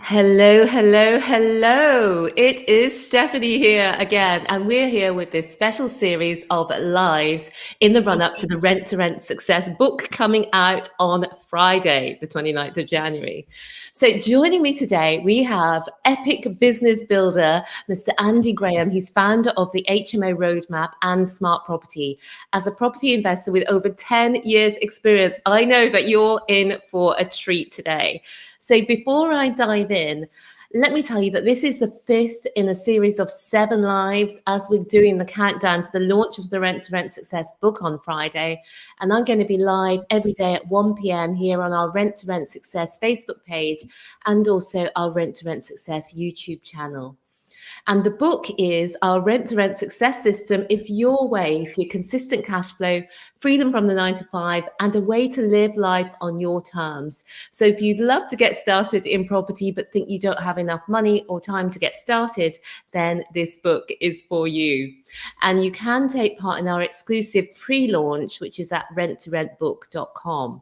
Hello, hello, hello. It is Stephanie here again, and we're here with this special series of lives in the run up to the Rent to Rent Success book coming out on Friday, the 29th of January. So, joining me today, we have epic business builder, Mr. Andy Graham. He's founder of the HMO Roadmap and Smart Property. As a property investor with over 10 years' experience, I know that you're in for a treat today. So before I dive in, let me tell you that this is the fifth in a series of 7 lives as we're doing the countdown to the launch of the Rent to Rent Success book on Friday. And I'm going to be live every day at 1 p.m. here on our Rent to Rent Success Facebook page and also our Rent to Rent Success YouTube channel. And the book is our Rent to Rent Success System. It's your way to consistent cash flow, freedom from the 9 to 5, and a way to live life on your terms. So if you'd love to get started in property, but think you don't have enough money or time to get started, then this book is for you. And you can take part in our exclusive pre-launch, which is at renttorentbook.com.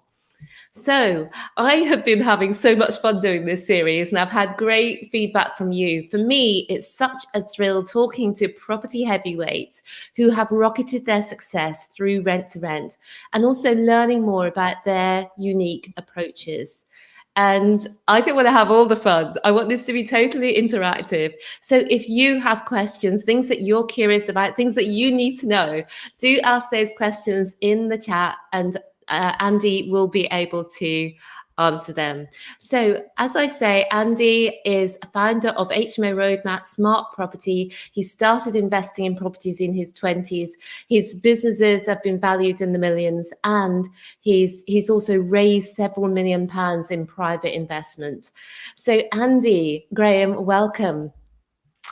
So I have been having so much fun doing this series, and I've had great feedback from you. For me, it's such a thrill talking to property heavyweights who have rocketed their success through rent to rent, and also learning more about their unique approaches. And I don't want to have all the fun. I want this to be totally interactive. So if you have questions, things that you're curious about, things that you need to know, do ask those questions in the chat, and Andy will be able to answer them. So as I say, Andy is a founder of HMO Roadmap Smart Property. He started investing in properties in his 20s. His businesses have been valued in the millions, and he's also raised several £1 million in private investment. So Andy Graham, welcome.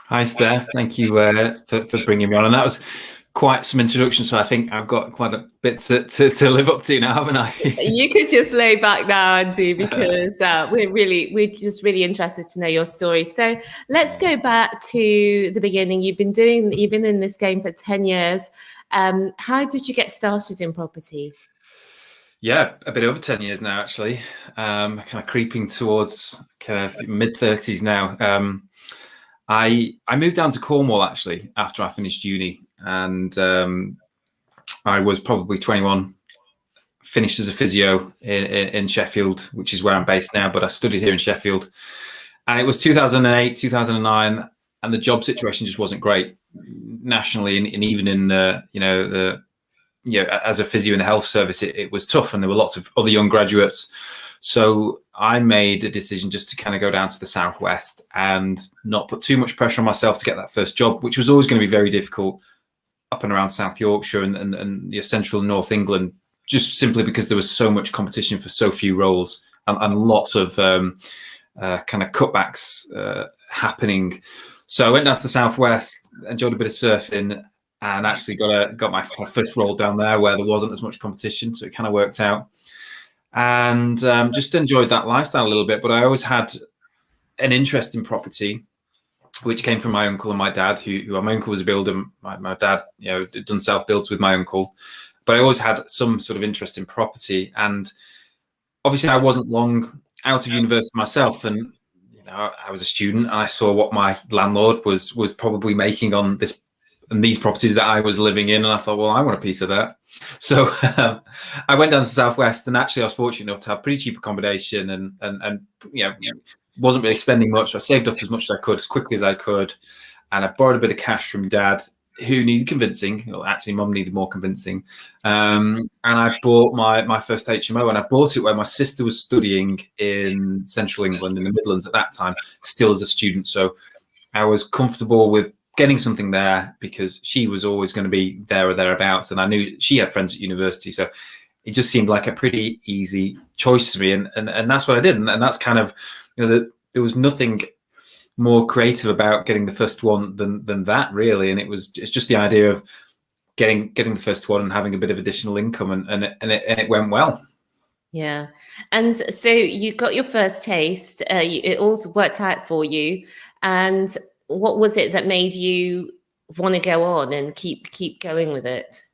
Hi, Steph. Thank you for bringing me on. And that was quite some introduction, so I think I've got quite a bit to live up to now, haven't I? You could just lay back now, Andy, because we're just really interested to know your story. So let's go back to the beginning. You've been in this game for 10 years. How did you get started in property? Yeah, a bit over 10 years now, actually. Kind of creeping towards kind of mid-30s now. I moved down to Cornwall, actually, after I finished uni. And I was probably 21, finished as a physio in Sheffield, which is where I'm based now, but I studied here in Sheffield. And it was 2008, 2009, and the job situation just wasn't great nationally, and even in as a physio in the health service, it was tough, and there were lots of other young graduates. So I made a decision just to kind of go down to the southwest and not put too much pressure on myself to get that first job, which was always going to be very difficult up and around South Yorkshire and central North England, just simply because there was so much competition for so few roles, and lots of kind of cutbacks happening. So I went down to the southwest, enjoyed a bit of surfing, and actually got my first role down there where there wasn't as much competition. So it kind of worked out, and just enjoyed that lifestyle a little bit. But I always had an interest in property, which came from my uncle and my dad, who my uncle was a builder. My dad, had done self-builds with my uncle, but I always had some sort of interest in property. And obviously I wasn't long out of university myself. And, I was a student, and I saw what my landlord was probably making on these properties that I was living in. And I thought, well, I want a piece of that. So I went down to the southwest, and actually I was fortunate enough to have pretty cheap accommodation and wasn't really spending much. So I saved up as much as I could, as quickly as I could. And I borrowed a bit of cash from dad, who needed convincing. Well, actually, mum needed more convincing. And I bought my first HMO, and I bought it where my sister was studying in central England, in the Midlands at that time, still as a student. So I was comfortable with getting something there because she was always going to be there or thereabouts. And I knew she had friends at university. So it just seemed like a pretty easy choice to me. And that's what I did. And that's kind of, there was nothing more creative about getting the first one than that, really. And it's just the idea of getting the first one and having a bit of additional income, and it went well. Yeah. And so you got your first taste, it all worked out for you. And what was it that made you want to go on and keep going with it?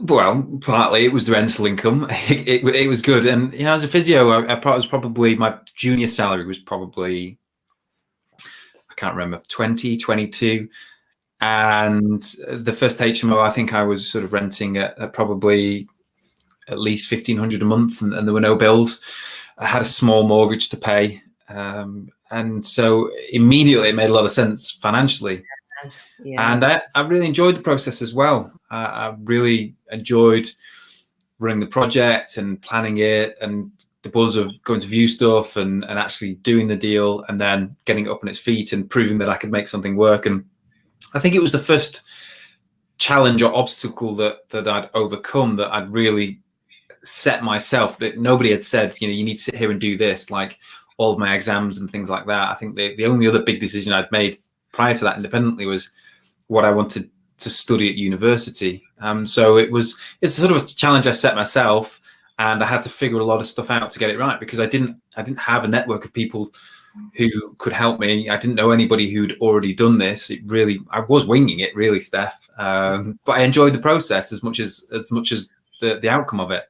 Well, partly it was the rental income. It was good, and as a physio, was probably my junior salary was probably, I can't remember, 20, 22. And the first HMO, I think I was sort of renting at probably at least 1,500 a month, and there were no bills. I had a small mortgage to pay, and so immediately it made a lot of sense financially. Yes, yeah. And I really enjoyed the process as well. I really enjoyed running the project and planning it, and the buzz of going to view stuff and actually doing the deal, and then getting it up on its feet and proving that I could make something work. And I think it was the first challenge or obstacle that I'd overcome, that I'd really set myself, that nobody had said, you need to sit here and do this, like all of my exams and things like that. I think the only other big decision I'd made prior to that independently was what I wanted to study at university. So it's sort of a challenge I set myself, and I had to figure a lot of stuff out to get it right, because I didn't have a network of people who could help me. I didn't know anybody who'd already done this. I was winging it, really, Steph. But I enjoyed the process as much as the outcome of it.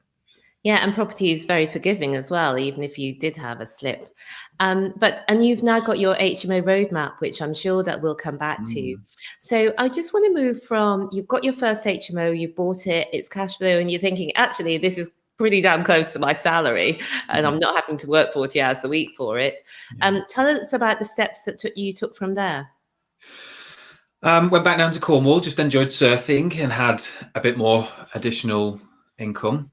Yeah, and property is very forgiving as well, even if you did have a slip. And you've now got your HMO roadmap, which I'm sure that we'll come back to. So I just want to move from, you've got your first HMO, you bought it, it's cash flow, and you're thinking, actually, this is pretty damn close to my salary, and I'm not having to work 40 hours a week for it. Tell us about the steps that you took from there. Went back down to Cornwall, just enjoyed surfing and had a bit more additional income.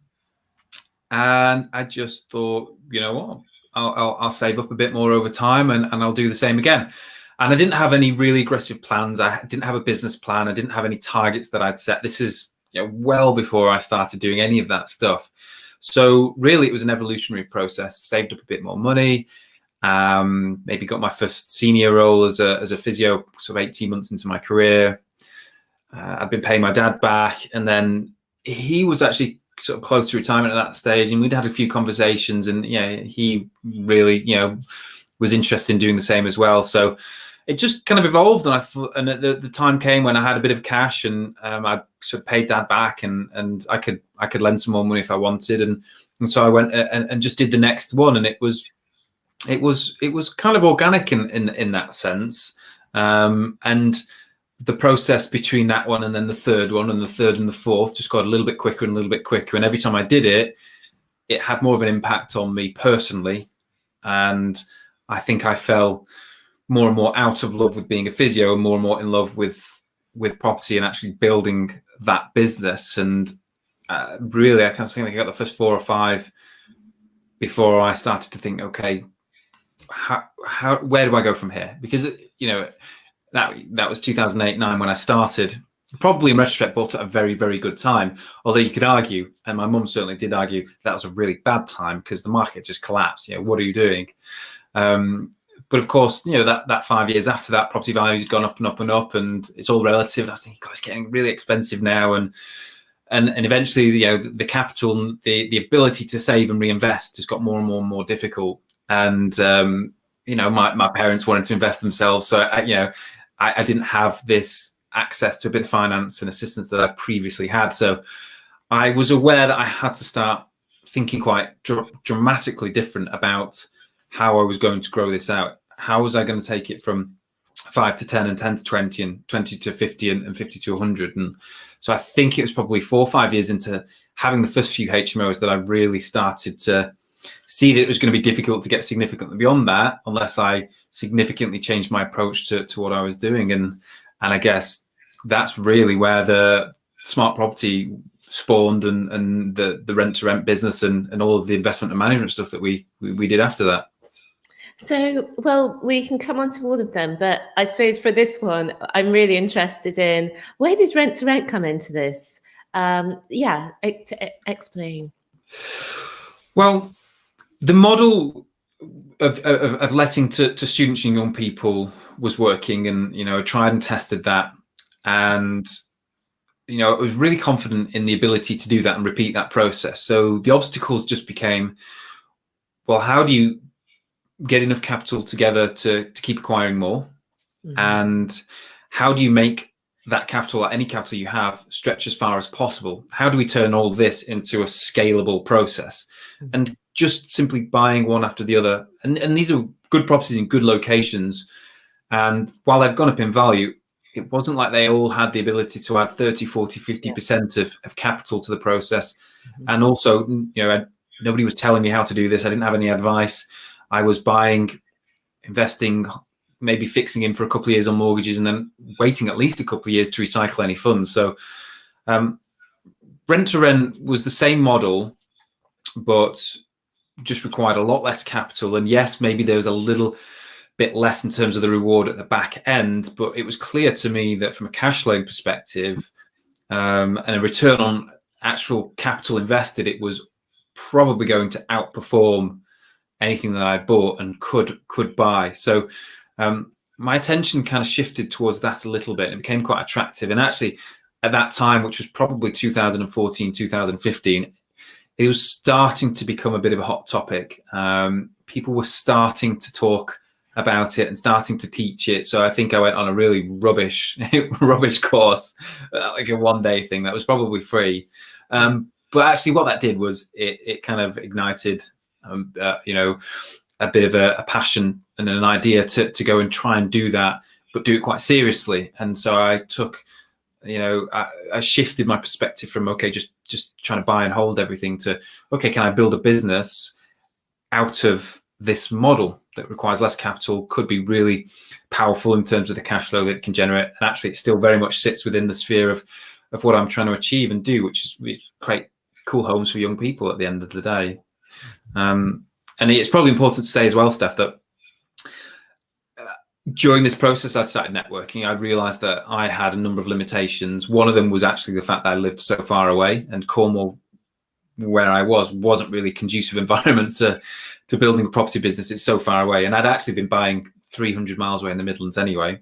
And I just thought, you know what, I'll save up a bit more over time, and I'll do the same again. And I didn't have any really aggressive plans. I didn't have a business plan. I didn't have any targets that I'd set. This is well before I started doing any of that stuff. So really, it was an evolutionary process. Saved up a bit more money. Maybe got my first senior role as a physio sort of 18 months into my career. I'd been paying my dad back, and then he was actually sort of close to retirement at that stage, and we'd had a few conversations, and he really was interested in doing the same as well. So it just kind of evolved, and I thought, and the time came when I had a bit of cash, and I sort of paid dad back, and I could lend some more money if I wanted, and so I went and just did the next one, and it was kind of organic in that sense, and the process between that one and then the third one and the third and the fourth just got a little bit quicker and a little bit quicker. And every time I did it, it had more of an impact on me personally. And I think I fell more and more out of love with being a physio, and more in love with property and actually building that business. And really, I can't think I got the first 4 or 5 before I started to think, okay, where do I go from here? Because, that was 2008-9 when I started. Probably in retrospect, bought at a very, very good time. Although you could argue, and my mum certainly did argue, that was a really bad time because the market just collapsed. What are you doing? But of course, that 5 years after that, property values gone up and up and up, and it's all relative. And I was thinking, God, it's getting really expensive now. And eventually, the capital and the ability to save and reinvest has got more and more and more difficult. And my parents wanted to invest themselves, so I didn't have this access to a bit of finance and assistance that I previously had. So I was aware that I had to start thinking quite dramatically different about how I was going to grow this out. How was I going to take it from 5 to 10 and 10 to 20 and 20 to 50 and 50 to 100? And so I think it was probably 4 or 5 years into having the first few HMOs that I really started to see that it was going to be difficult to get significantly beyond that unless I significantly changed my approach to what I was doing. And I guess that's really where the smart property spawned, and the rent to rent business and all of the investment and management stuff that we did after that. So, well, we can come on to all of them, but I suppose for this one, I'm really interested in, where did rent to rent come into this? Explain. Well, the model of letting to students and young people was working, and I tried and tested that, and I was really confident in the ability to do that and repeat that process. So the obstacles just became, well, how do you get enough capital together to keep acquiring more? And how do you make that capital, any capital you have, stretch as far as possible. How do we turn all this into a scalable process? And just simply buying one after the other. And these are good properties in good locations. And while they've gone up in value, it wasn't like they all had the ability to add 30, 40, 50% of capital to the process. And also, nobody was telling me how to do this. I didn't have any advice. I was buying, investing, maybe fixing in for a couple of years on mortgages and then waiting at least a couple of years to recycle any funds. So rent to rent was the same model, but just required a lot less capital. And yes, maybe there was a little bit less in terms of the reward at the back end, but it was clear to me that from a cash flow perspective and a return on actual capital invested, it was probably going to outperform anything that I bought and could buy. So my attention kind of shifted towards that a little bit. It became quite attractive. And actually at that time, which was probably 2014, 2015, it was starting to become a bit of a hot topic. People were starting to talk about it and starting to teach it. So I think I went on a really rubbish course, like a one-day thing that was probably free. But actually what that did was it kind of ignited, a bit of a passion and an idea to go and try and do that, but do it quite seriously. And so I took, I shifted my perspective from, okay, just trying to buy and hold everything to, okay, can I build a business out of this model that requires less capital, could be really powerful in terms of the cash flow that it can generate. And actually it still very much sits within the sphere of what I'm trying to achieve and do, which is create cool homes for young people at the end of the day. And it's probably important to say as well, Steph, that during this process, I'd started networking. I realized that I had a number of limitations. One of them was actually the fact that I lived so far away, and Cornwall, where I wasn't really a conducive environment to building a property business. It's so far away. And I'd actually been buying 300 miles away in the Midlands anyway.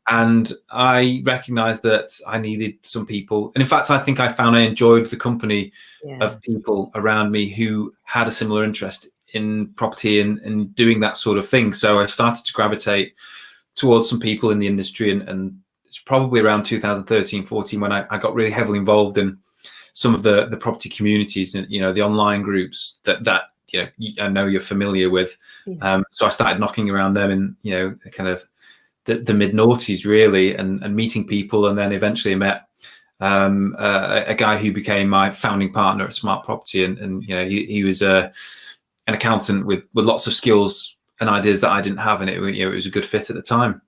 And I recognized that I needed some people. And in fact, I think I found I enjoyed the company of people around me who had a similar interest in property and doing that sort of thing. So I started to gravitate towards some people in the industry. And it's probably around 2013, 14 when I got really heavily involved in some of the property communities and, the online groups that I know you're familiar with. So I started knocking around them in, kind of the mid noughties really, and meeting people. And then eventually I met a guy who became my founding partner at Smart Property. And he was an accountant with lots of skills and ideas that I didn't have. And it was a good fit at the time.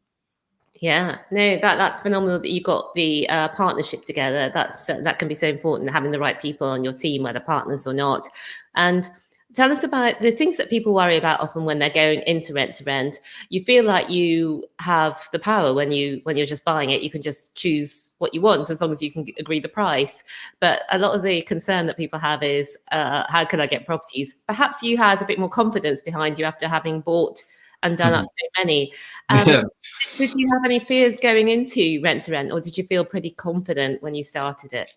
Yeah, no, that's phenomenal that you got the partnership together. That can be so important, having the right people on your team, whether partners or not. And tell us about the things that people worry about often when they're going into rent to rent. You feel like you have the power when you're just buying it. You can just choose what you want as long as you can agree the price. But a lot of the concern that people have is, how can I get properties? Perhaps you had a bit more confidence behind you after having bought and done up so many. Did you have any fears going into rent to rent, or did you feel pretty confident when you started it?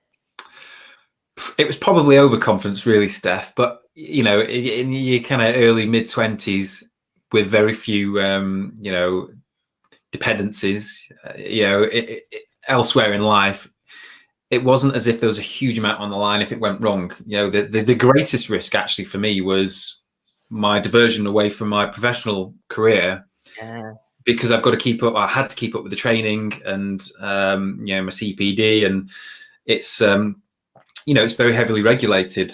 It was probably overconfidence, really, Steph. But in your kind of early mid-20s, with very few, dependencies, elsewhere in life, it wasn't as if there was a huge amount on the line if it went wrong. The greatest risk actually for me was my diversion away from my professional career. Because I've got to keep up. I had to keep up with the training and my CPD, and it's it's very heavily regulated.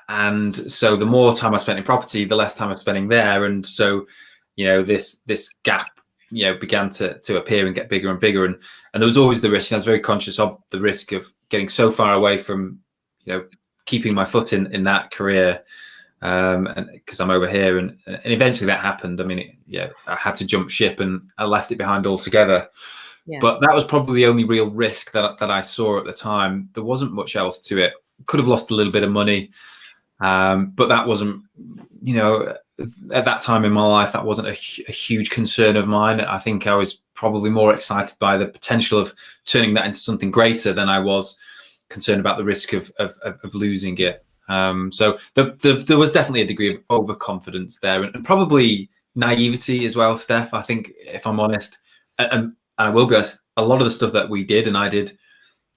And so the more time I spent in property, the less time I'm spending there. And so this gap began to appear and get bigger and bigger. And there was always the risk. And I was very conscious of the risk of getting so far away from keeping my foot in that career. And because I'm over here, and eventually that happened. I mean, I had to jump ship and I left it behind altogether. But that was probably the only real risk that I saw at the time. There wasn't much else to it. Could have lost a little bit of money, but that wasn't, at that time in my life, that wasn't a huge concern of mine. I think I was probably more excited by the potential of turning that into something greater than I was concerned about the risk of losing it. So there was definitely a degree of overconfidence there, and probably naivety as well, Steph. I think, if I'm honest, and I will be honest, a lot of the stuff that we did and I did,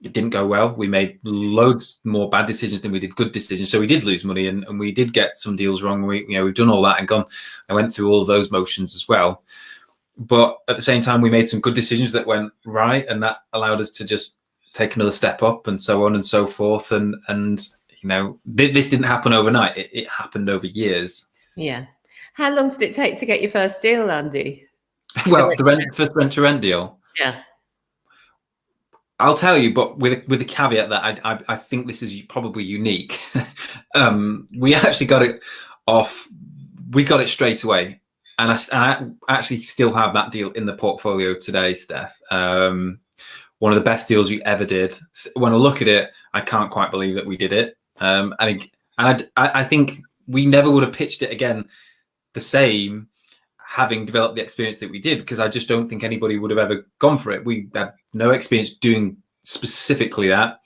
it didn't go well. We made loads more bad decisions than we did good decisions. So we did lose money, and we did get some deals wrong. We've done all that and gone. I went through all of those motions as well. But at the same time, we made some good decisions that went right, and that allowed us to just take another step up, and so on and so forth. And this didn't happen overnight. It happened over years. Yeah. How long did it take to get your first deal, Andy? Well, the first rent-to-rent deal. Yeah. I'll tell you, but with the caveat that I think this is probably unique. We actually got it off. We got it straight away. And I actually still have that deal in the portfolio today, Steph. One of the best deals we ever did. When I look at it, I can't quite believe that we did it. And I think we never would have pitched it again the same, having developed the experience that we did, because I just don't think anybody would have ever gone for it. We had no experience doing specifically that.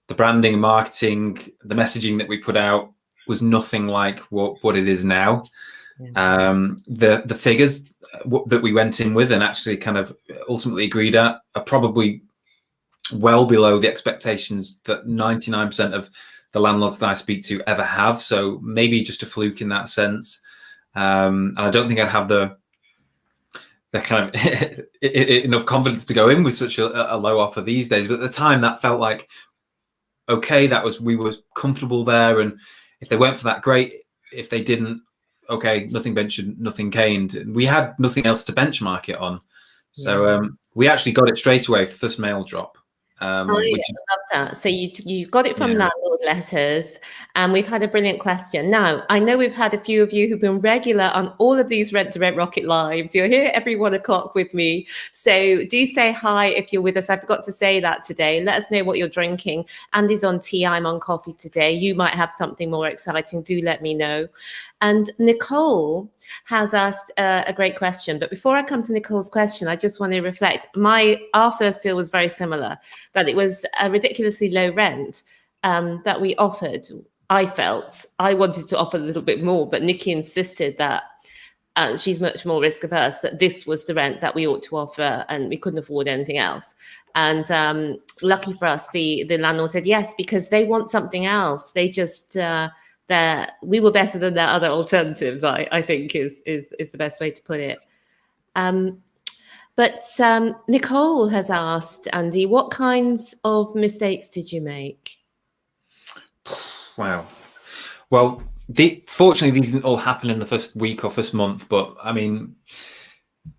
The branding, marketing, the messaging that we put out was nothing like what it is now. The figures that we went in with and actually kind of ultimately agreed at are probably well below the expectations that 99% of the landlords that I speak to ever have. So maybe just a fluke in that sense. And I don't think I'd have the kind of enough confidence to go in with such a low offer these days. But at the time, that felt like, okay, we were comfortable there. And if they went for that, great. If they didn't, okay, nothing ventured, nothing gained. And we had nothing else to benchmark it on. So we actually got it straight away, first mail drop. I love that. So you got it from landlord letters, and we've had a brilliant question. Now, I know we've had a few of you who've been regular on all of these Rent to Rent Rocket Lives. You're here every 1 o'clock with me. So do say hi if you're with us. I forgot to say that today. Let us know what you're drinking. Andy's on tea. I'm on coffee today. You might have something more exciting. Do let me know. And Nicole has asked a great question. But before I come to Nicole's question, I just want to reflect. Our first deal was very similar, that it was a ridiculously low rent that we offered. I felt I wanted to offer a little bit more, but Nikki insisted that she's much more risk averse, that this was the rent that we ought to offer, and we couldn't afford anything else. And lucky for us, the landlord said yes, because they want something else. They just we were better than their other alternatives, I think is the best way to put it. But Nicole has asked, Andy, what kinds of mistakes did you make? Wow. Well, fortunately, these didn't all happen in the first week or first month. But I mean,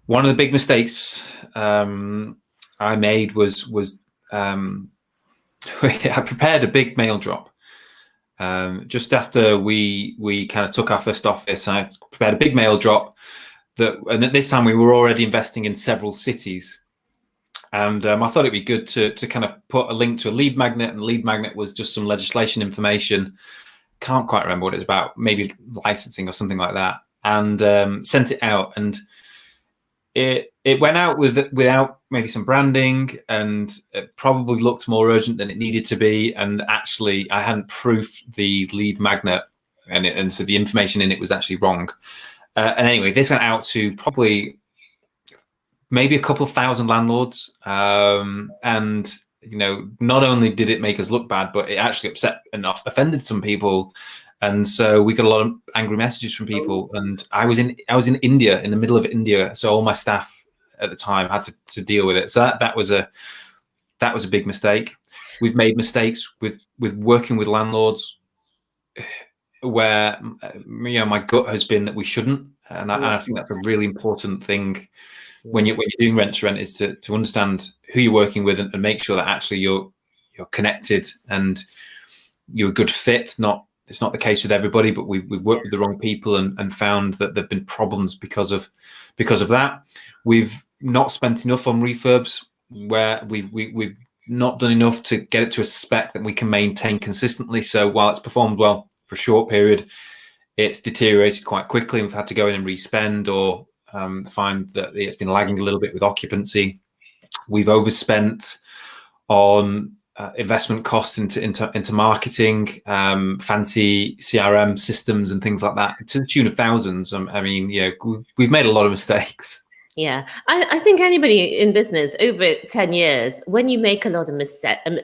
one of the big mistakes I made was I prepared a big mail drop. Just after we kind of took our first office, I prepared a big mail drop and at this time we were already investing in several cities. And I thought it'd be good to kind of put a link to a lead magnet, and lead magnet was just some legislation information. Can't quite remember what it's about, maybe licensing or something like that. And sent it out, and it went out without maybe some branding, and it probably looked more urgent than it needed to be. And actually, I hadn't proofed the lead magnet, and so the information in it was actually wrong. And anyway, this went out to probably maybe a couple of thousand landlords, and not only did it make us look bad, but it actually offended some people. And so we got a lot of angry messages from people. And I was in India, in the middle of India, so all my staff at the time had to deal with it. So that was a big mistake. We've made mistakes with working with landlords where my gut has been that we shouldn't, and I think that's a really important thing when you're doing rent to rent, is to understand who you're working with and make sure that actually you're connected and you're a good fit. It's not the case with everybody, but we've worked with the wrong people and found that there've been problems because of that. We've not spent enough on refurbs, where we've not done enough to get it to a spec that we can maintain consistently. So while it's performed well for a short period, it's deteriorated quite quickly, and we've had to go in and respend or find that it's been lagging a little bit with occupancy. We've overspent on investment costs into marketing, fancy CRM systems and things like that, to the tune of thousands. I mean, we've made a lot of mistakes. Yeah, I think anybody in business over 10 years, when you make a lot of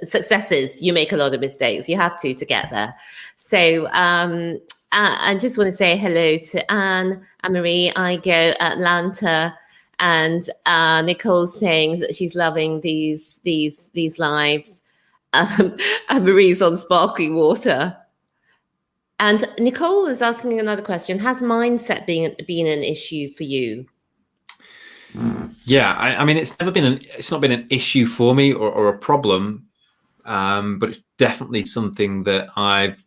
successes, you make a lot of mistakes. You have to get there. So I just want to say hello to Anne-Marie, Igo, Atlanta, and Nicole's saying that she's loving these lives. Anne-Marie's on sparkling water. And Nicole is asking another question. Has mindset been an issue for you? Yeah, I mean, it's not been an issue for me or a problem, but it's definitely something that I've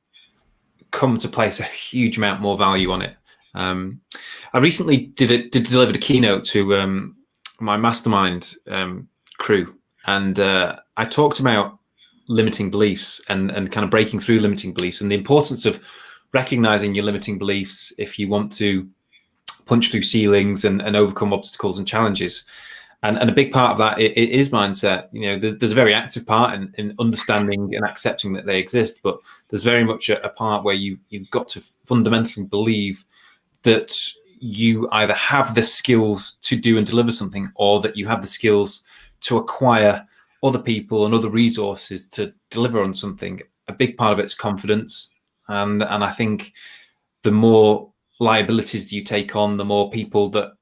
come to place a huge amount more value on it. I recently delivered a keynote to my mastermind crew, and I talked about limiting beliefs and kind of breaking through limiting beliefs and the importance of recognizing your limiting beliefs if you want to punch through ceilings and overcome obstacles and challenges. And a big part of that it is mindset. You know, there's a very active part in understanding and accepting that they exist, but there's very much a part where you've got to fundamentally believe that you either have the skills to do and deliver something, or that you have the skills to acquire other people and other resources to deliver on something. A big part of it's confidence, and I think the more liabilities that you take on, the more people that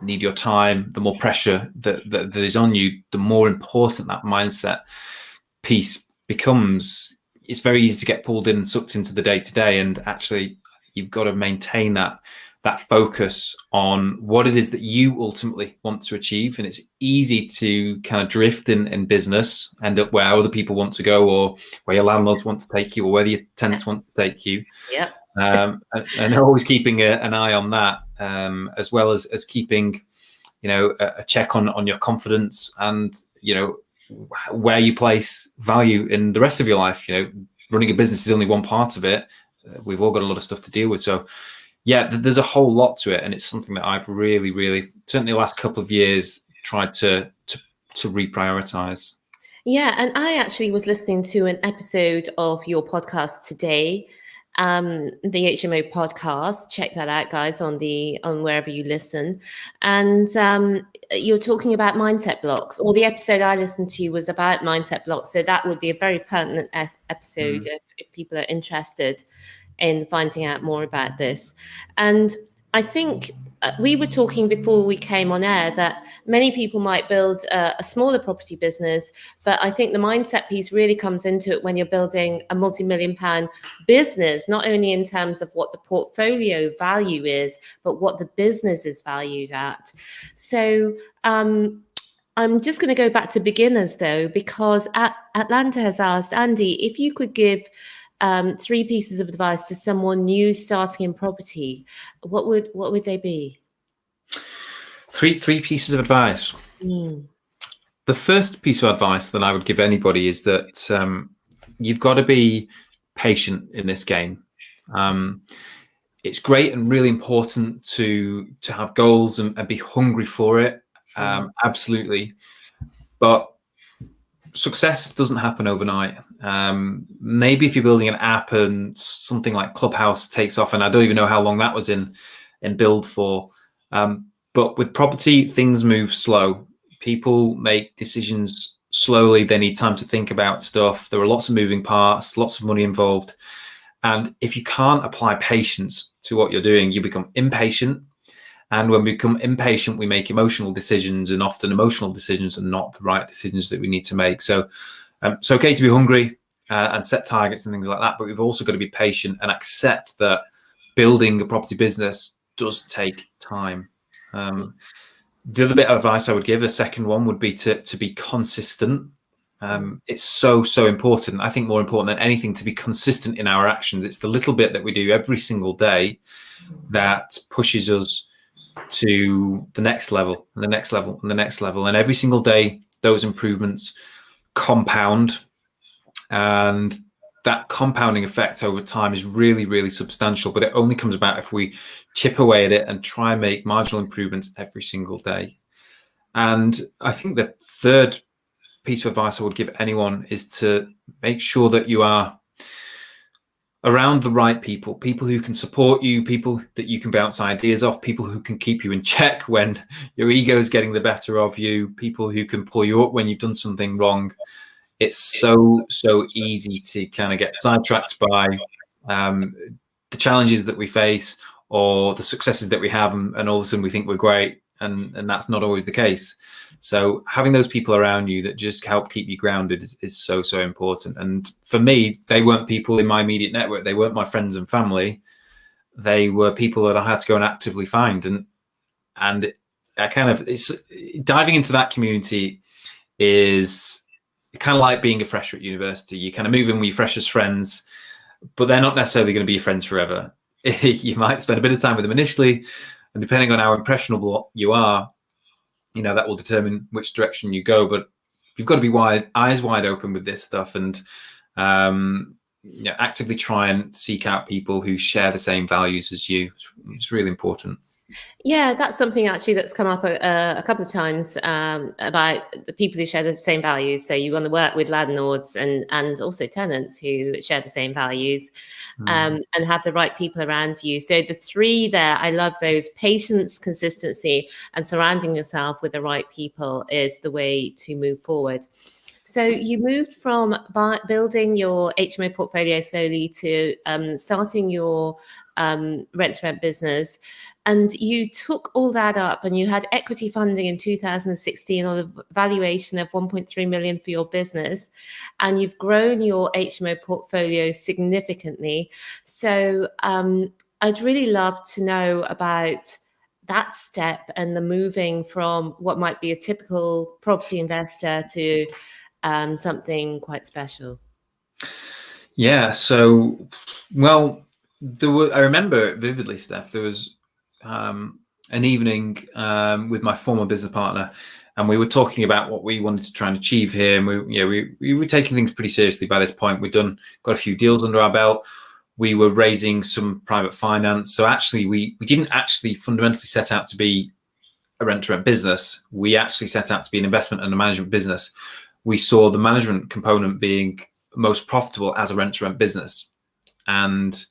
need your time, the more pressure that is on you, the more important that mindset piece becomes. It's very easy to get pulled in and sucked into the day-to-day, and actually you've got to maintain that focus on what it is that you ultimately want to achieve. And it's easy to kind of drift in business, end up where other people want to go, or where your landlords want to take you, or where your tenants want to take you. Yeah. And always keeping an eye on that, as well as keeping, you know, a check on your confidence and, you know, where you place value in the rest of your life. You know, running a business is only one part of it. We've all got a lot of stuff to deal with. So yeah, there's a whole lot to it, and it's something that I've really, certainly the last couple of years, tried to reprioritize. Yeah, and I actually was listening to an episode of your podcast today, the HMO podcast. Check that out, guys, on wherever you listen. And you're talking about mindset blocks, or the episode I listened to was about mindset blocks. So that would be a very pertinent episode if people are interested in finding out more about this. And I think we were talking before we came on air that many people might build a smaller property business, but I think the mindset piece really comes into it when you're building a multi-million-pound business, not only in terms of what the portfolio value is, but what the business is valued at. So I'm just going to go back to beginners, though, because Atlanta has asked, Andy, if you could give 3 pieces of advice to someone new starting in property, what would they be? Three pieces of advice. The first piece of advice that I would give anybody is that you've got to be patient in this game. It's great and really important to have goals and be hungry for it. Absolutely. But success doesn't happen overnight. Maybe if you're building an app and something like Clubhouse takes off, and I don't even know how long that was in build for. But with property, things move slow. People make decisions slowly. They need time to think about stuff. There are lots of moving parts, lots of money involved. And if you can't apply patience to what you're doing, you become impatient. And when we become impatient, we make emotional decisions, and often emotional decisions are not the right decisions that we need to make. So it's okay to be hungry and set targets and things like that, but we've also got to be patient and accept that building a property business does take time. The other bit of advice I would give, a second one, would be to be consistent. It's so important. I think more important than anything to be consistent in our actions. It's the little bit that we do every single day that pushes us to the next level and the next level and the next level. And every single day, those improvements compound. And that compounding effect over time is really substantial, but it only comes about if we chip away at it and try and make marginal improvements every single day. And I think the third piece of advice I would give anyone is to make sure that you are around the right people, people who can support you, people that you can bounce ideas off, people who can keep you in check when your ego is getting the better of you, people who can pull you up when you've done something wrong. It's so easy to kind of get sidetracked by the challenges that we face or the successes that we have, and all of a sudden we think we're great, and that's not always the case. So having those people around you that just help keep you grounded is so important. And for me, they weren't people in my immediate network. They weren't my friends and family. They were people that I had to go and actively find. And I kind of, it's diving into that community is kind of like being a fresher at university. You kind of move in with your freshers friends, but they're not necessarily going to be your friends forever. You might spend a bit of time with them initially, and depending on how impressionable you are, you know, that will determine which direction you go. But you've got to be eyes wide open with this stuff, and you know, actively try and seek out people who share the same values as you. It's really important. Yeah, that's something actually that's come up a couple of times about the people who share the same values. So you want to work with landlords and also tenants who share the same values, and have the right people around you. So the three there, I love those: patience, consistency, and surrounding yourself with the right people is the way to move forward. So you moved from building your HMO portfolio slowly to starting your rent-to-rent business. And you took all that up, and you had equity funding in 2016 on a valuation of 1.3 million for your business. And you've grown your HMO portfolio significantly. So I'd really love to know about that step and the moving from what might be a typical property investor to something quite special. Yeah. So, well, I remember vividly, Steph, there was an evening with my former business partner, and we were talking about what we wanted to try and achieve here. And we were taking things pretty seriously by this point. We'd got a few deals under our belt. We were raising some private finance. So actually, we didn't actually fundamentally set out to be a rent-to-rent business. We actually set out to be an investment and a management business. We saw the management component being most profitable as a rent-to-rent business, and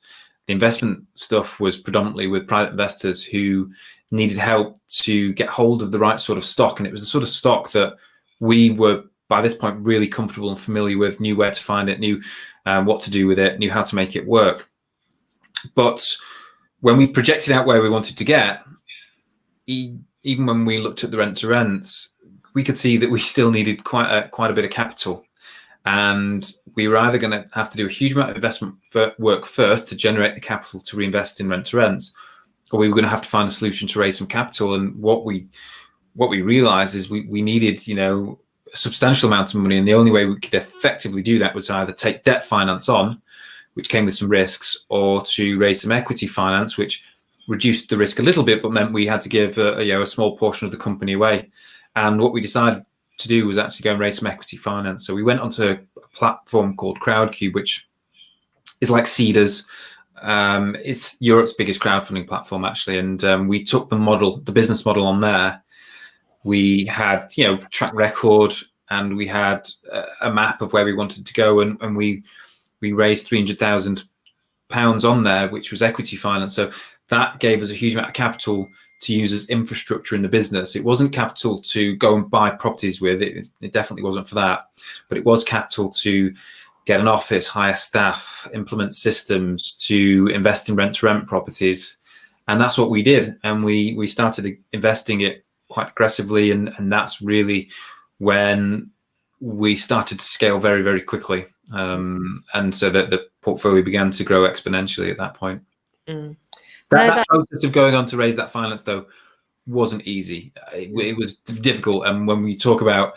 the investment stuff was predominantly with private investors who needed help to get hold of the right sort of stock. And it was the sort of stock that we were, by this point, really comfortable and familiar with, knew where to find it, knew what to do with it, knew how to make it work. But when we projected out where we wanted to get, even when we looked at the rent-to-rents, we could see that we still needed quite a bit of capital. And we were either going to have to do a huge amount of investment work first to generate the capital to reinvest in rent-to-rents, or we were going to have to find a solution to raise some capital. And what we realized is we needed, you know, a substantial amount of money, and the only way we could effectively do that was to either take debt finance on, which came with some risks, or to raise some equity finance, which reduced the risk a little bit, but meant we had to give a small portion of the company away. And what we decided to do was actually go and raise some equity finance. So we went onto a platform called Crowdcube, which is like Seedrs. It's Europe's biggest crowdfunding platform, actually. And we took the business model on there. We had, you know, track record, and we had a map of where we wanted to go, and we raised £300,000 on there, which was equity finance. So that gave us a huge amount of capital to use as infrastructure in the business. It wasn't capital to go and buy properties with. It definitely wasn't for that, but it was capital to get an office, hire staff, implement systems, to invest in rent-to-rent properties. And that's what we did. And we started investing it quite aggressively. And that's really when we started to scale very, very quickly. And so that the portfolio began to grow exponentially at that point. That process of going on to raise that finance, though, wasn't easy. It was difficult. And when we talk about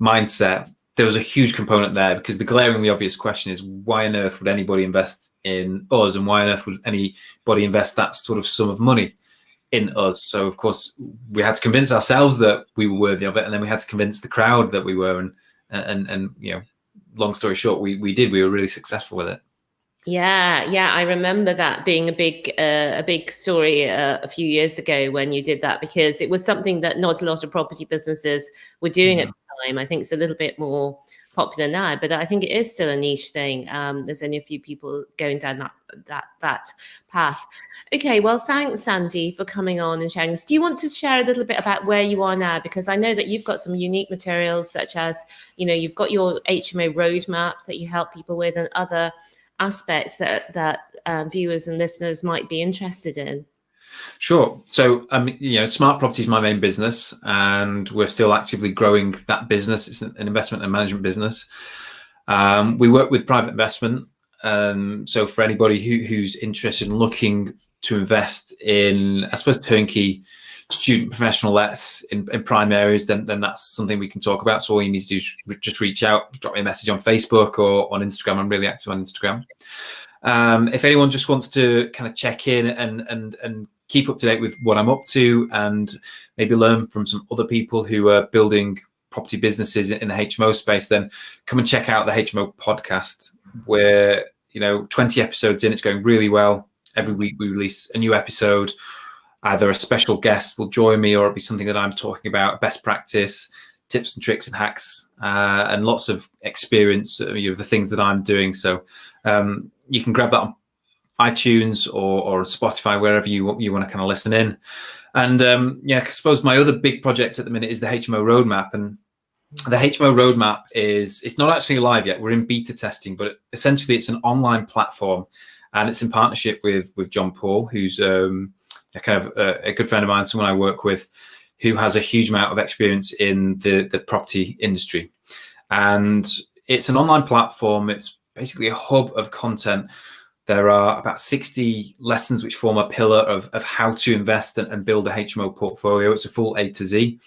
mindset, there was a huge component there, because the glaringly obvious question is, why on earth would anybody invest in us? And why on earth would anybody invest that sort of sum of money in us? So, of course, we had to convince ourselves that we were worthy of it. And then we had to convince the crowd that we were. And you know, long story short, we did. We were really successful with it. Yeah, I remember that being a big story a few years ago when you did that, because it was something that not a lot of property businesses were doing at the time. I think it's a little bit more popular now, but I think it is still a niche thing. There's only a few people going down that path. Okay, well, thanks, Sandy, for coming on and sharing this. Do you want to share a little bit about where you are now? Because I know that you've got some unique materials, such as, you've got your HMO roadmap that you help people with, and other aspects that viewers and listeners might be interested in. Sure. So, Smart Property is my main business, and we're still actively growing that business. It's an investment and management business. We work with private investment. So for anybody who's interested in looking to invest in, I suppose, turnkey student professional lets in prime areas, then that's something we can talk about. So all you need to do is just reach out, drop me a message on Facebook or on Instagram. I'm really active on Instagram. If anyone just wants to kind of check in and keep up to date with what I'm up to, and maybe learn from some other people who are building property businesses in the HMO space, then come and check out the HMO podcast. We're 20 episodes in. It's going really well. Every week we release a new episode. Either a special guest will join me, or it'll be something that I'm talking about, best practice, tips and tricks and hacks, and lots of experience, the things that I'm doing. So you can grab that on iTunes or Spotify, wherever you want to kind of listen in. And I suppose my other big project at the minute is the HMO roadmap. And the HMO roadmap it's not actually live yet. We're in beta testing, but essentially it's an online platform, and it's in partnership with John Paul, who's a good friend of mine, someone I work with, who has a huge amount of experience in the property industry. And it's an online platform. It's basically a hub of content. There are about 60 lessons which form a pillar of how to invest and build a HMO portfolio. It's a full A to Z.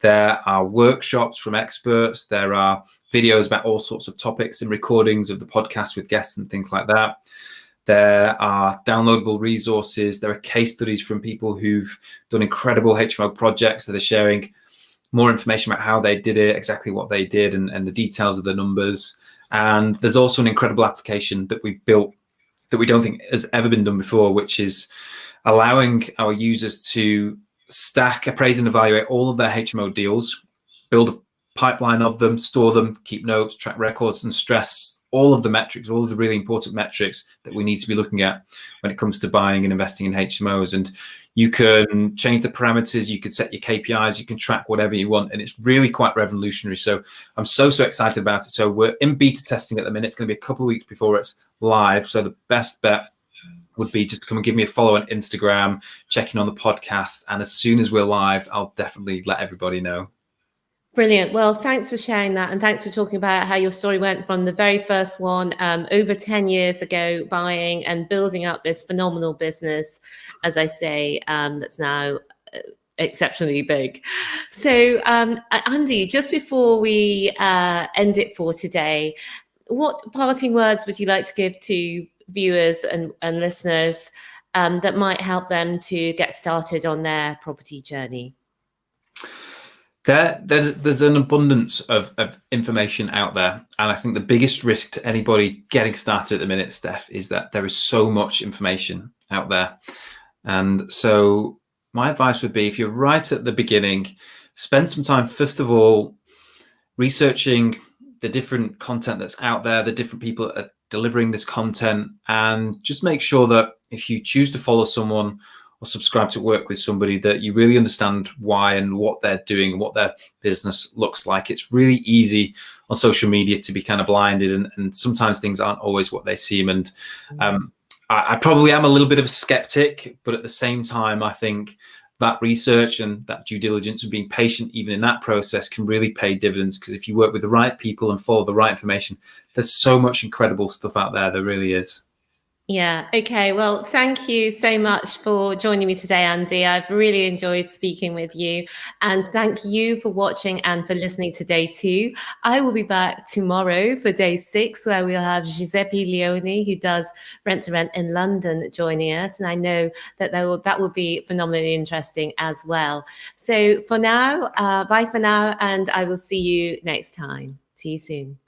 There are workshops from experts. There are videos about all sorts of topics and recordings of the podcast with guests and things like that. There are downloadable resources. There are case studies from people who've done incredible HMO projects that are sharing more information about how they did it, exactly what they did, and the details of the numbers. And there's also an incredible application that we've built that we don't think has ever been done before, which is allowing our users to stack, appraise, and evaluate all of their HMO deals, build a pipeline of them, store them, keep notes, track records, and stress all of the metrics, all of the really important metrics that we need to be looking at when it comes to buying and investing in HMOs. And you can change the parameters, you can set your KPIs, you can track whatever you want, and it's really quite revolutionary. So I'm so excited about it. So we're in beta testing at the minute. It's going to be a couple of weeks before it's live. So the best bet would be just to come and give me a follow on Instagram, check in on the podcast, and as soon as we're live, I'll definitely let everybody know. Brilliant. Well, thanks for sharing that, and thanks for talking about how your story went from the very first one over 10 years ago, buying and building up this phenomenal business, as I say, that's now exceptionally big. So, Andy, just before we end it for today, what parting words would you like to give to viewers and listeners that might help them to get started on their property journey? There's an abundance of information out there, and I think the biggest risk to anybody getting started at the minute, Steph, is that there is so much information out there. And so my advice would be, if you're right at the beginning, spend some time, first of all, researching the different content that's out there, the different people that are delivering this content, and just make sure that if you choose to follow someone or subscribe to work with somebody, that you really understand why and what they're doing and what their business looks like. It's really easy on social media to be kind of blinded, and sometimes things aren't always what they seem. And I probably am a little bit of a skeptic, but at the same time, I think that research and that due diligence and being patient even in that process can really pay dividends, because if you work with the right people and follow the right information, there's so much incredible stuff out there. There really is. Yeah. Okay. Well, thank you so much for joining me today, Andy. I've really enjoyed speaking with you, and thank you for watching and for listening to day 2. I will be back tomorrow for day 6, where we'll have Giuseppe Leone, who does Rent to Rent in London, joining us. And I know that that will be phenomenally interesting as well. So for now, bye for now, and I will see you next time. See you soon.